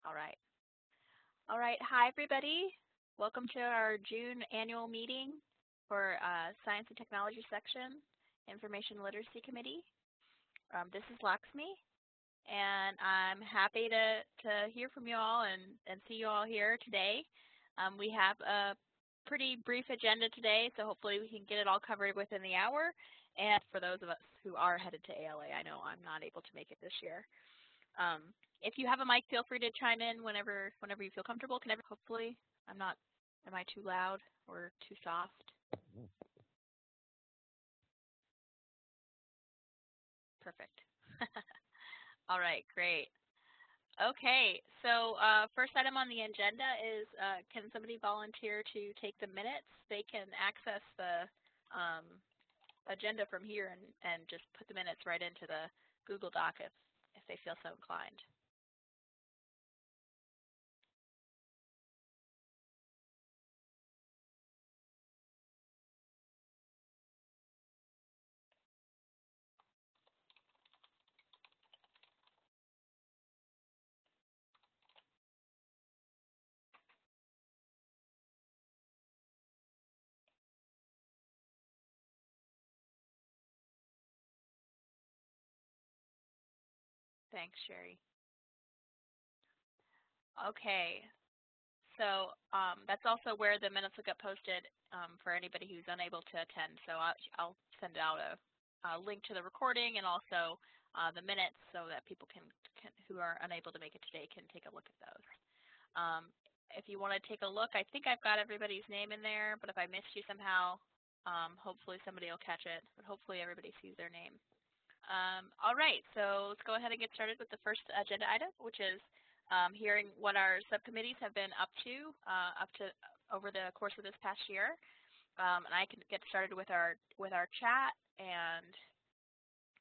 All right. All right. Hi, everybody. Welcome to our June annual meeting for Science and Technology Section, Information Literacy Committee. This is Lakshmi, and I'm happy to hear from you all and see you all here today. We have a pretty brief agenda today, so hopefully we can get it all covered within the hour. And for those of us who are headed to ALA, I know I'm not able to make it this year. If you have a mic, feel free to chime in whenever you feel comfortable. Hopefully, am I too loud or too soft? Perfect. All right, great. Okay, so first item on the agenda is can somebody volunteer to take the minutes? They can access the agenda from here and just put the minutes right into the Google Doc if they feel so inclined. Thanks, Sherry. Okay, so that's also where the minutes will get posted for anybody who's unable to attend. So I'll send out a link to the recording and also the minutes so that people who are unable to make it today can take a look at those. If you want to take a look, I think I've got everybody's name in there, but if I missed you somehow, hopefully somebody will catch it, but hopefully everybody sees their name. All right, so let's go ahead and get started with the first agenda item, which is hearing what our subcommittees have been up to over the course of this past year. And I can get started with our chat and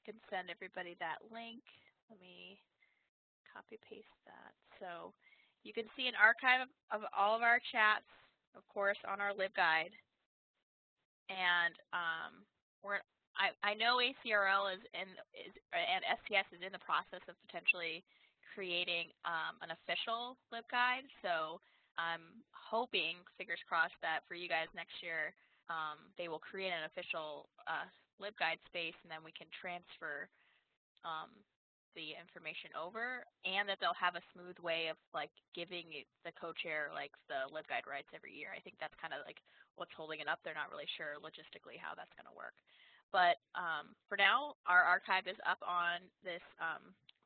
can send everybody that link. Let me copy paste that. So you can see an archive of all of our chats, of course, on our LibGuide. And I know ACRL and STS is in the process of potentially creating an official LibGuide. So I'm hoping, fingers crossed, that for you guys next year, they will create an official LibGuide space, and then we can transfer the information over, and that they'll have a smooth way of like giving the co-chair like the LibGuide rights every year. I think that's kind of like what's holding it up. They're not really sure logistically how that's going to work. But for now, our archive is up on this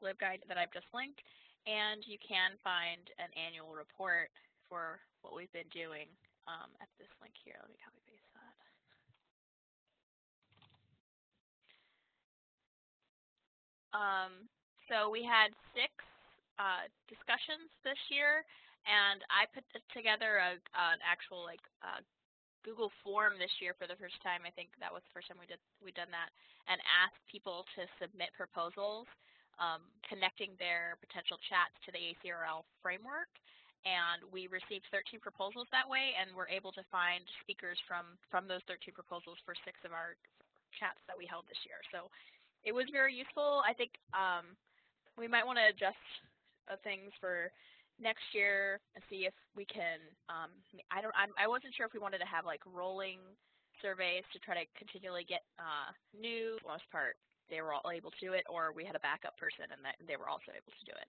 LibGuide that I've just linked, and you can find an annual report for what we've been doing at this link here. Let me copy paste that. So we had 6 discussions this year, and I put together an actual Google form this year for the first time. I think that was the first time we'd done that, and asked people to submit proposals connecting their potential chats to the ACRL framework. And we received 13 proposals that way, and we're able to find speakers from those 13 proposals for 6 of our chats that we held this year. So it was very useful. I think we might want to adjust things for next year and see if we can. I wasn't sure if we wanted to have like rolling surveys to try to continually get new. For the most part, they were all able to do it, or we had a backup person and they were also able to do it.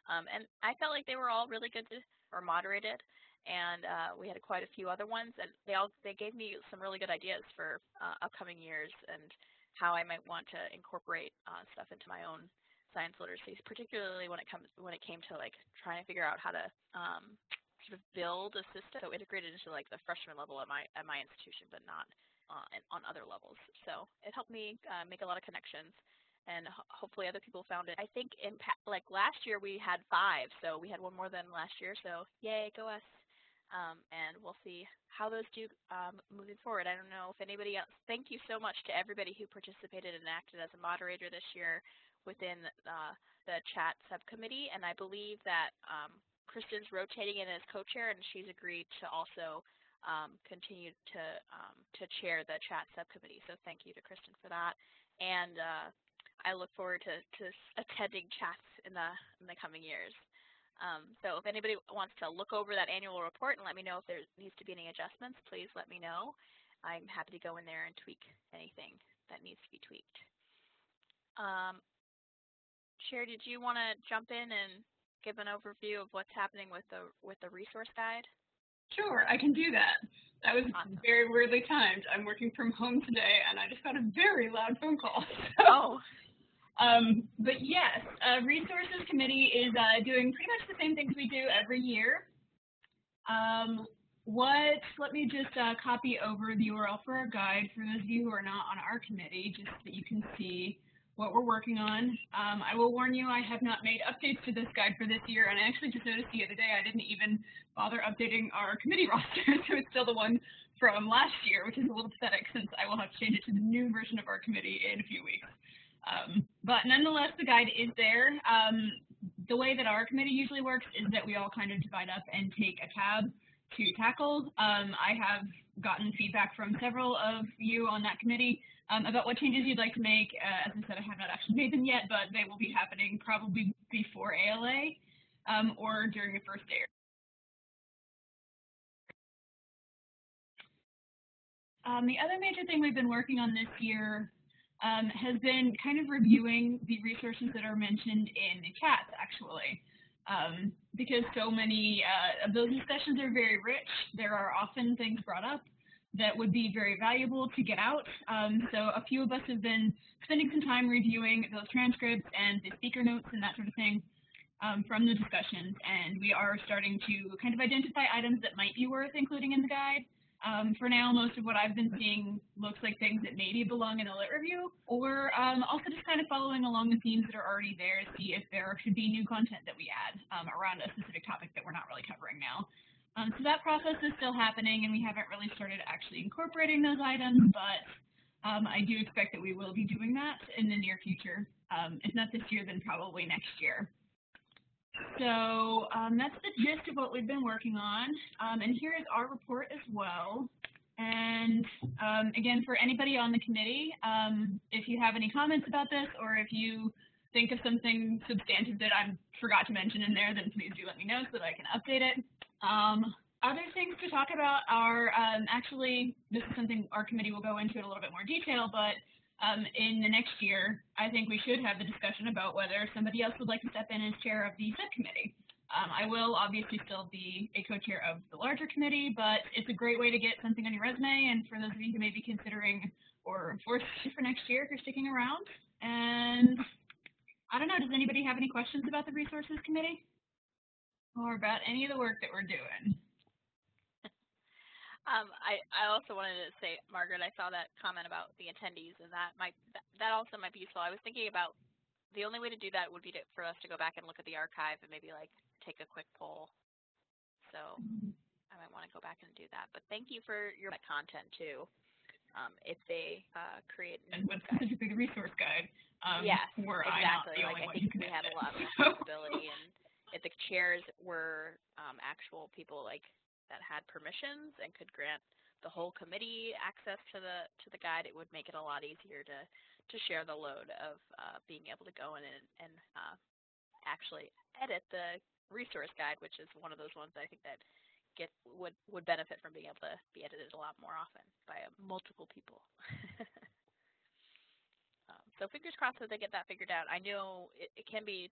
And I felt like they were all really good or moderated, and we had quite a few other ones, and they gave me some really good ideas for upcoming years and how I might want to incorporate stuff into my own science literacy, particularly when it came to like trying to figure out how to sort of build a system so integrated into like the freshman level at my institution, but not on other levels. So it helped me make a lot of connections, and hopefully other people found it. I think like last year we had 5, so we had one more than last year. So yay, go us! And we'll see how those do moving forward. I don't know if anybody else. Thank you so much to everybody who participated and acted as a moderator this year within the chat subcommittee. And I believe that Kristen's rotating in as co-chair, and she's agreed to also continue to chair the chat subcommittee. So thank you to Kristen for that. And I look forward to attending chats in the coming years. So if anybody wants to look over that annual report and let me know if there needs to be any adjustments, please let me know. I'm happy to go in there and tweak anything that needs to be tweaked. Sherry, did you want to jump in and give an overview of what's happening with the resource guide? Sure, I can do that. That was awesome. Very weirdly timed. I'm working from home today, and I just got a very loud phone call. So, but yes, Resources Committee is doing pretty much the same things we do every year. Let me just copy over the URL for our guide for those of you who are not on our committee, just so that you can see what we're working on. I will warn you, I have not made updates to this guide for this year, and I actually just noticed the other day I didn't even bother updating our committee roster, so it's still the one from last year, which is a little pathetic since I will have to change it to the new version of our committee in a few weeks. But nonetheless, the guide is there. The way that our committee usually works is that we all kind of divide up and take a tab to tackle. I have gotten feedback from several of you on that committee about what changes you'd like to make. As I said, I have not actually made them yet, but they will be happening probably before ALA or during the first day. The other major thing we've been working on this year has been kind of reviewing the resources that are mentioned in the chats, actually. Because so many of those discussions are very rich. There are often things brought up that would be very valuable to get out. So a few of us have been spending some time reviewing those transcripts and the speaker notes and that sort of thing from the discussions. And we are starting to kind of identify items that might be worth including in the guide. For now, most of what I've been seeing looks like things that maybe belong in a lit review, or also just kind of following along the themes that are already there to see if there should be new content that we add around a specific topic that we're not really covering now. So that process is still happening, and we haven't really started actually incorporating those items, but I do expect that we will be doing that in the near future. If not this year, then probably next year. So that's the gist of what we've been working on, and here is our report as well. And again, for anybody on the committee, if you have any comments about this, or if you think of something substantive that I forgot to mention in there, then please do let me know so that I can update it. Other things to talk about are, actually, this is something our committee will go into in a little bit more detail, but in the next year, I think we should have the discussion about whether somebody else would like to step in as chair of the subcommittee. I will obviously still be a co-chair of the larger committee, but it's a great way to get something on your resume, and for those of you who may be considering or forced for next year if you're sticking around. And I don't know, does anybody have any questions about the resources committee? Or about any of the work that we're doing? I also wanted to say, Margaret, I saw that comment about the attendees, and that also might be useful. I was thinking about the only way to do that would be for us to go back and look at the archive and maybe like take a quick poll. So I might want to go back and do that. But thank you for your content too. If they create and specifically the resource guide. Yes, exactly. Like I think we had a lot of responsibility, and if the chairs were actual people like that had permissions and could grant the whole committee access to the guide, it would make it a lot easier to share the load of being able to go in and actually edit the resource guide, which is one of those ones I think that would benefit from being able to be edited a lot more often by multiple people. So fingers crossed that they get that figured out. I know it can be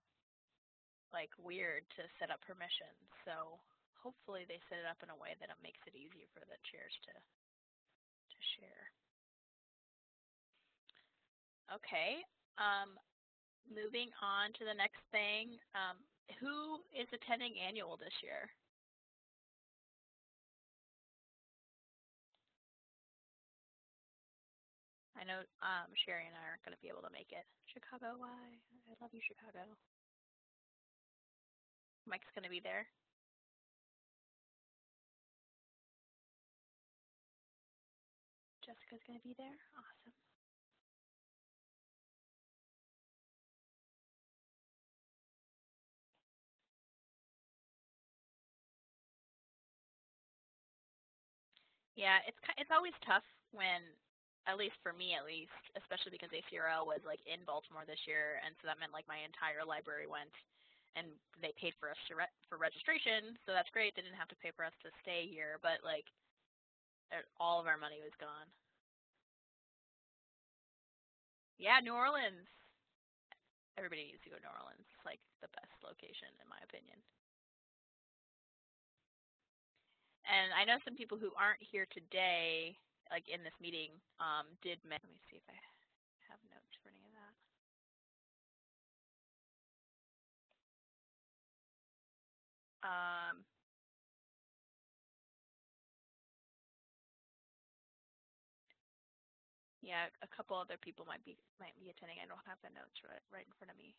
like weird to set up permissions, so hopefully they set it up in a way that it makes it easier for the chairs to share. Okay, moving on to the next thing. Who is attending annual this year? I know Sherry and I aren't going to be able to make it. Chicago, why? I love you, Chicago. Mike's going to be there. Jessica's going to be there. Awesome. Yeah, it's always tough when, at least for me, especially because ACRL was like in Baltimore this year, and so that meant like my entire library went, and they paid for us for registration, so that's great. They didn't have to pay for us to stay here, but like all of our money was gone. Yeah, New Orleans. Everybody needs to go to New Orleans. It's like the best location in my opinion. And I know some people who aren't here today, like in this meeting, did mention. Let me see if I have notes for any of that. Yeah, a couple other people might be attending. I don't have the notes right in front of me.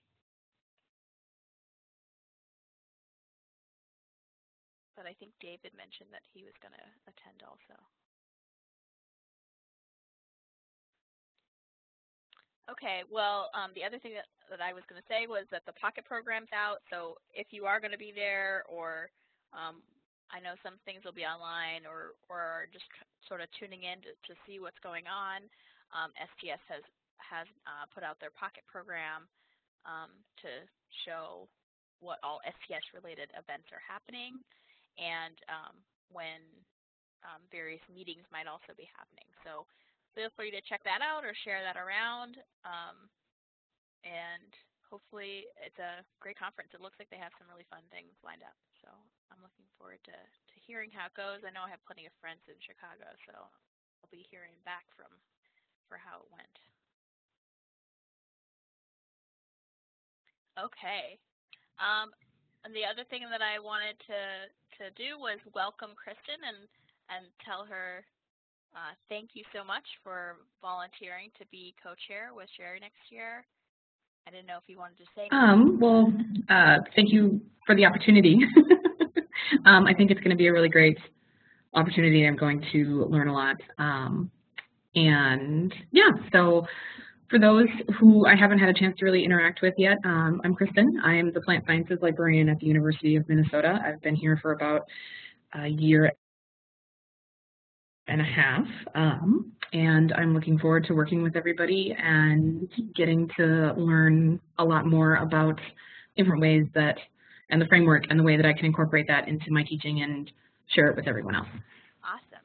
But I think David mentioned that he was going to attend also. Okay, well, the other thing that I was going to say was that the Pocket program's out, so if you are going to be there, or I know some things will be online, or just sort of tuning in to see what's going on, STS has put out their Pocket program to show what all STS-related events are happening, and when various meetings might also be happening. So feel free to check that out or share that around, and hopefully it's a great conference. It looks like they have some really fun things lined up, so I'm looking forward to hearing how it goes. I know I have plenty of friends in Chicago, so I'll be hearing back for how it went. Okay. And the other thing that I wanted to do was welcome Kristen and tell her thank you so much for volunteering to be co-chair with Sherry next year. I didn't know if you wanted to say anything. Well, thank you for the opportunity. I think it's going to be a really great opportunity. I'm going to learn a lot. And yeah, so for those who I haven't had a chance to really interact with yet, I'm Kristen. I'm the Plant Sciences Librarian at the University of Minnesota. I've been here for about a year and a half, and I'm looking forward to working with everybody and getting to learn a lot more about different ways that, and the framework and the way that I can incorporate that into my teaching and share it with everyone else. Awesome.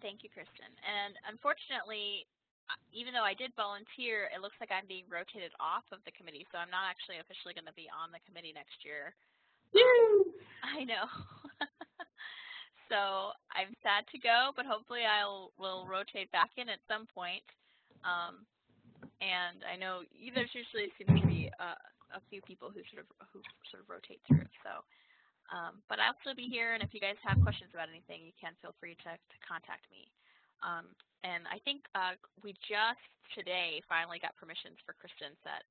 Thank you, Kristen. And unfortunately, even though I did volunteer, it looks like I'm being rotated off of the committee, so I'm not actually officially going to be on the committee next year. I know. So I'm sad to go, but hopefully will rotate back in at some point. And I know there's usually seems to be a few people who sort of rotate through. So, but I'll still be here, and if you guys have questions about anything, you can feel free to contact me. And I think we just today finally got permissions for Kristen set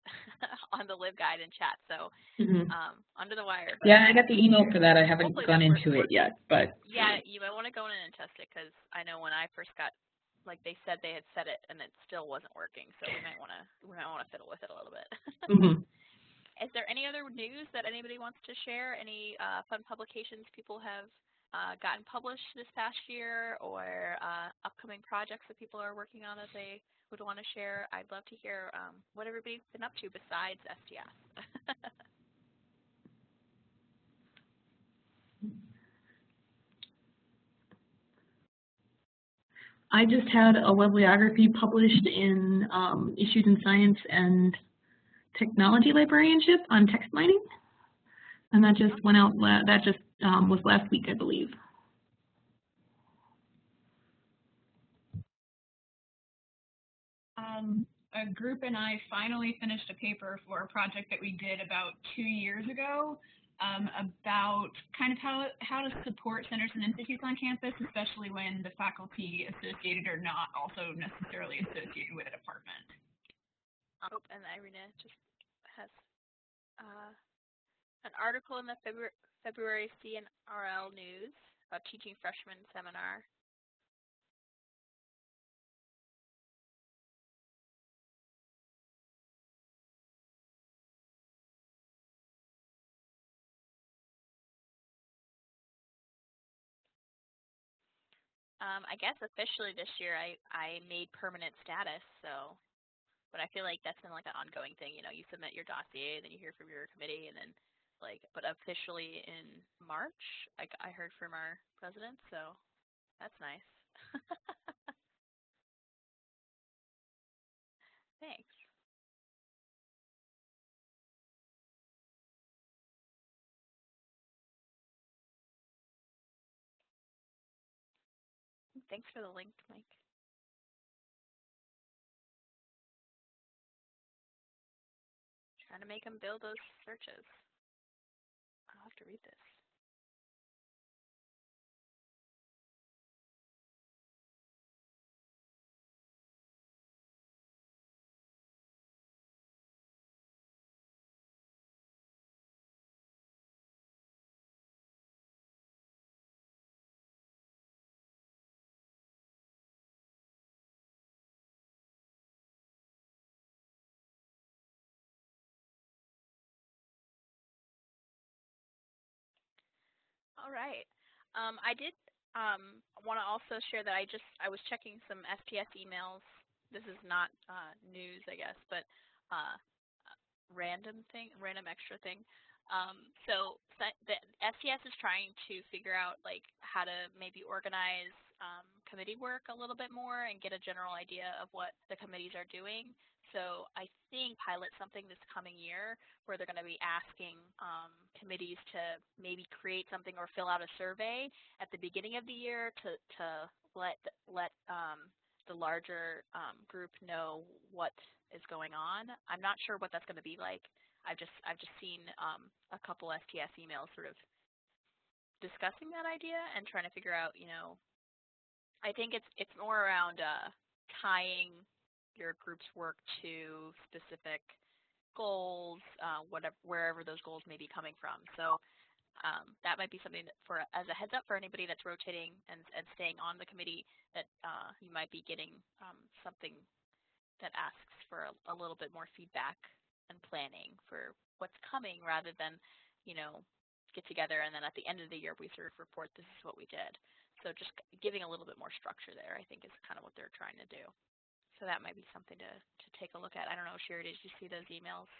on the LibGuide and chat. So under the wire. But, yeah, I got the email for that. I haven't gone into it yet, but yeah, you might want to go in and test it, because I know when I first got, like, they said they had set it and it still wasn't working. So we might want to fiddle with it a little bit. Is there any other news that anybody wants to share? Any fun publications people have gotten published this past year, or upcoming projects that people are working on that they would want to share? I'd love to hear what everybody's been up to besides STS. I just had a bibliography published in Issues in Science and Technology Librarianship on text mining, and that just went out. That just was last week, I believe. A group and I finally finished a paper for a project that we did about 2 years ago about kind of how to support centers and institutes on campus, especially when the faculty associated are not also necessarily associated with a department. Oh, and Irina just has an article in the February ACRL news about teaching freshmen seminar. I guess officially this year I made permanent status, so But I feel like that's been like an ongoing thing. You know, you submit your dossier, then you hear from your committee, and then like, but officially in March, I heard from our president, so that's nice. Thanks. Thanks for the link, Mike. Trying to make them build those searches. I'll have to read this. All right. I did want to also share that I was checking some STS emails. This is not news, I guess, but random extra thing. So the STS is trying to figure out like how to maybe organize committee work a little bit more and get a general idea of what the committees are doing. So I think pilot something this coming year where they're going to be asking committees to maybe create something or fill out a survey at the beginning of the year to let the larger group know what is going on. I'm not sure what that's going to be like. I've just seen a couple STS emails sort of discussing that idea and trying to figure out, you know, I think it's more around tying your group's work to specific goals, wherever those goals may be coming from. So that might be something that as a heads up for anybody that's rotating and staying on the committee, that you might be getting something that asks for a little bit more feedback and planning for what's coming rather than, you know, get together and then at the end of the year we sort of report this is what we did. So just giving a little bit more structure there, I think, is kind of what they're trying to do. So that might be something to take a look at. I don't know, Sherry, did you see those emails?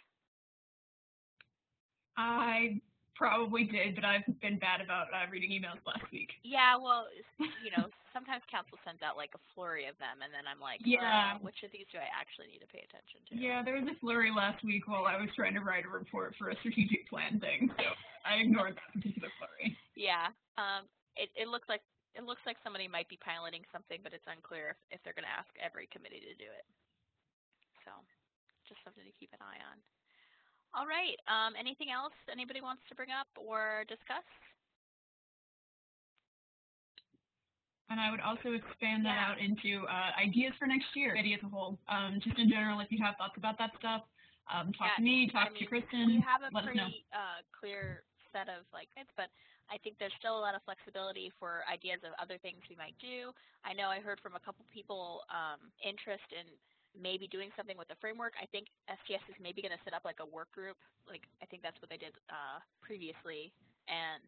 I probably did, but I've been bad about reading emails last week. Yeah, well, you know, sometimes council sends out like a flurry of them, and then I'm like, yeah, which of these do I actually need to pay attention to? Yeah, there was a flurry last week while I was trying to write a report for a strategic plan thing, so I ignored that particular flurry. Yeah, it looks like somebody might be piloting something, but it's unclear if they're going to ask every committee to do it. So just something to keep an eye on. All right. Anything else anybody wants to bring up or discuss? And I would also expand that out into ideas for next year, ideas as a whole. Just in general, if you have thoughts about that stuff, talk to me, talk to Kristen. We have a let pretty us know. Clear set of but I think there's still a lot of flexibility for ideas of other things we might do. I know I heard from a couple people interest in maybe doing something with the framework. I think STS is maybe going to set up like a work group. Like I think that's what they did previously. And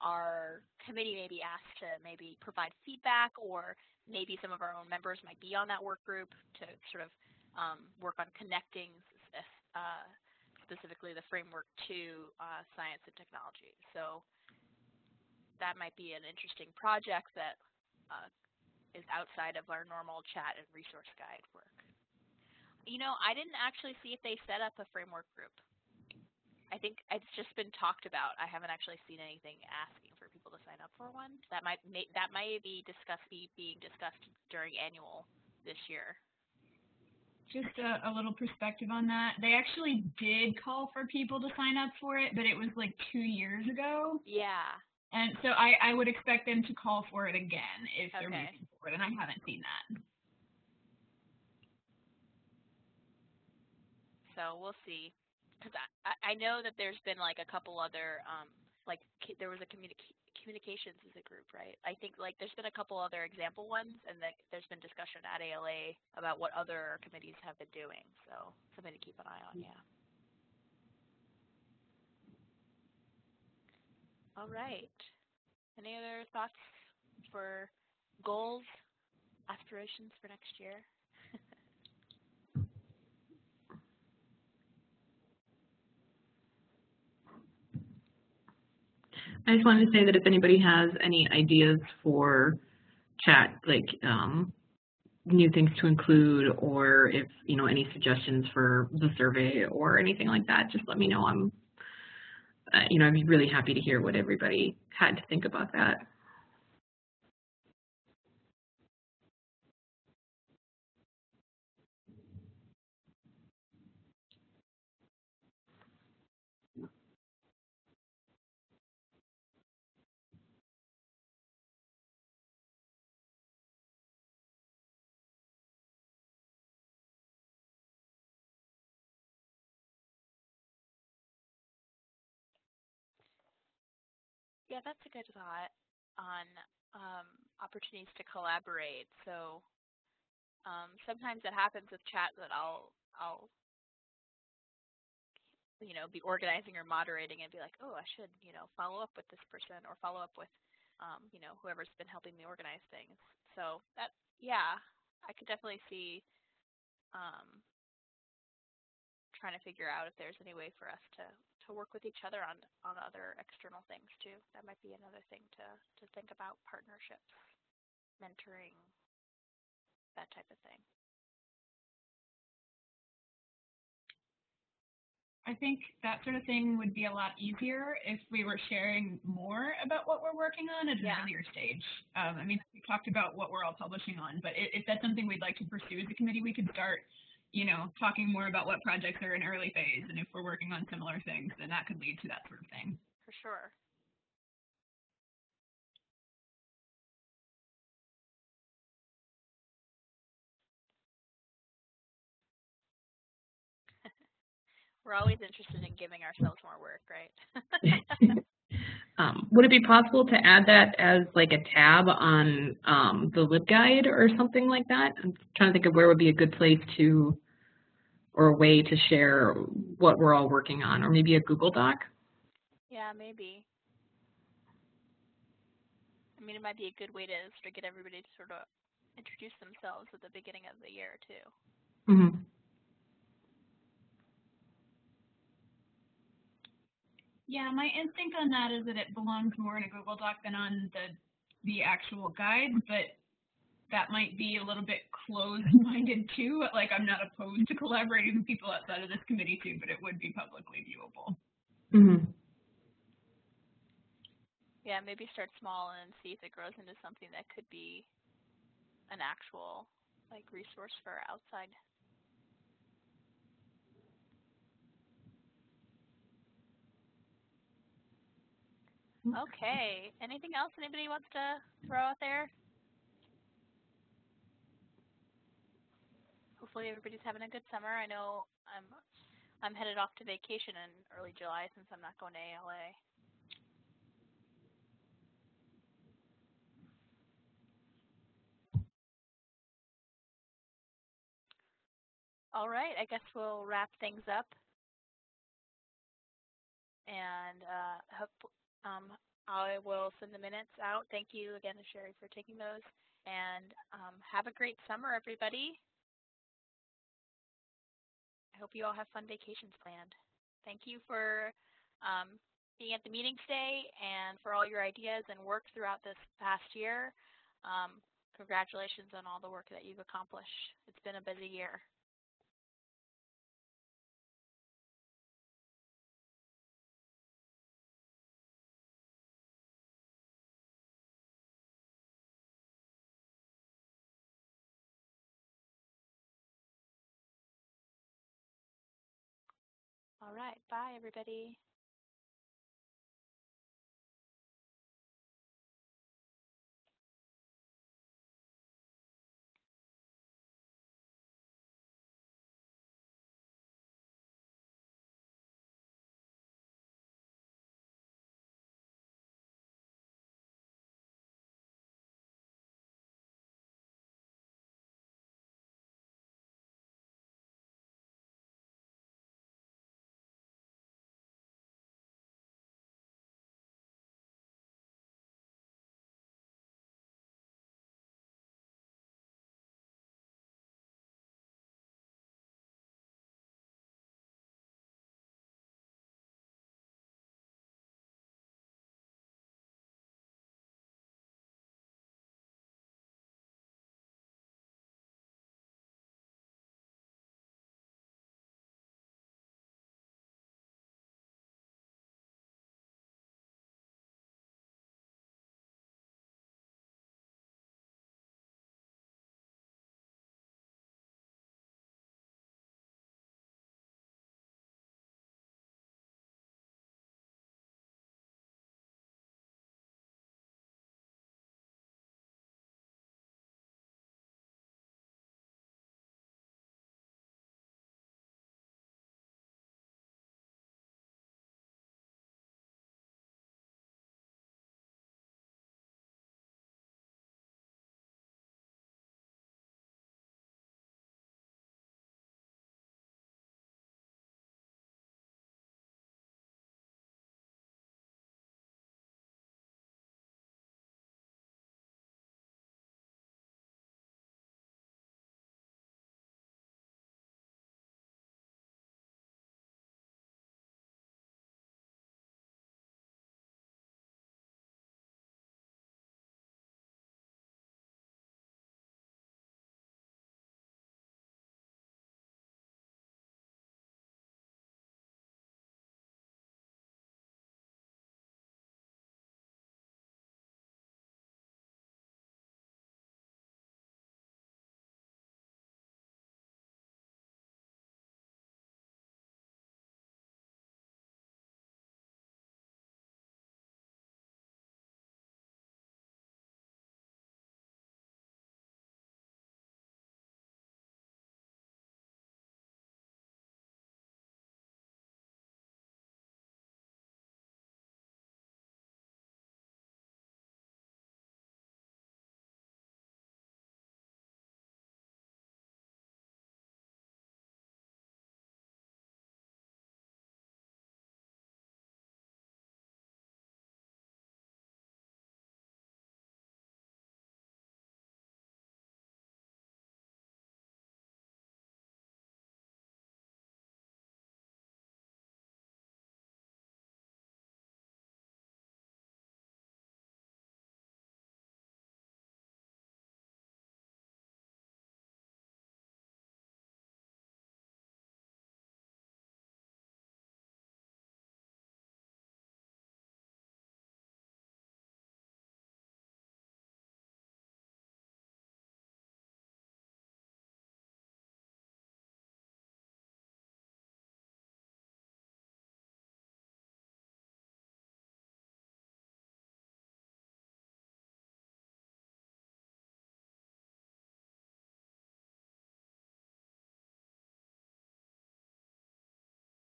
our committee may be asked to maybe provide feedback, or maybe some of our own members might be on that work group to sort of work on connecting specifically the framework to science and technology. So that might be an interesting project that is outside of our normal chat and resource guide work. You know, I didn't actually see if they set up a framework group. I think it's just been talked about. I haven't actually seen anything asking for people to sign up for one. That might be being discussed during annual this year. Just a little perspective on that. They actually did call for people to sign up for it, but it was like 2 years ago. Yeah. And so I would expect them to call for it again if they're moving forward, and I haven't seen that. So we'll see. Because I know that there's been like a couple other, like there was a communications as a group, right? I think like there's been a couple other example ones, and that there's been discussion at ALA about what other committees have been doing. So something to keep an eye on, yeah. All right. Any other thoughts for goals, aspirations for next year? I just wanted to say that if anybody has any ideas for chat, like new things to include, or if any suggestions for the survey or anything like that, just let me know. I'm I'd be really happy to hear what everybody had to think about that. Yeah, that's a good thought on opportunities to collaborate. So sometimes it happens with chat that I'll be organizing or moderating and be like, oh, I should follow up with this person or follow up with whoever's been helping me organize things. So that, yeah, I could definitely see trying to figure out if there's any way for us to work with each other on other external things too. That might be another thing to think about: partnerships, mentoring, that type of thing. I think that sort of thing would be a lot easier if we were sharing more about what we're working on at an earlier stage. I mean, we talked about what we're all publishing on, but if that's something we'd like to pursue as a committee, we could start, talking more about what projects are in early phase, and if we're working on similar things, then that could lead to that sort of thing. For sure. We're always interested in giving ourselves more work, right? Would it be possible to add that as like a tab on the LibGuide or something like that? I'm trying to think of where would be a good place to, or a way to share what we're all working on, or maybe a Google Doc? Yeah, maybe. I mean, it might be a good way to sort of get everybody to sort of introduce themselves at the beginning of the year, too. Mm-hmm. Yeah, my instinct on that is that it belongs more in a Google Doc than on the actual guide, but that might be a little bit closed-minded too. Like, I'm not opposed to collaborating with people outside of this committee too, but it would be publicly viewable. Mm-hmm. Yeah, maybe start small and see if it grows into something that could be an actual resource for outside. Okay. Anything else anybody wants to throw out there? Hopefully everybody's having a good summer. I know I'm headed off to vacation in early July since I'm not going to ALA. All right, I guess we'll wrap things up. And I will send the minutes out. Thank you again to Sherry for taking those. And have a great summer, everybody. I hope you all have fun vacations planned. Thank you for being at the meeting today and for all your ideas and work throughout this past year. Congratulations on all the work that you've accomplished. It's been a busy year. All right, bye everybody.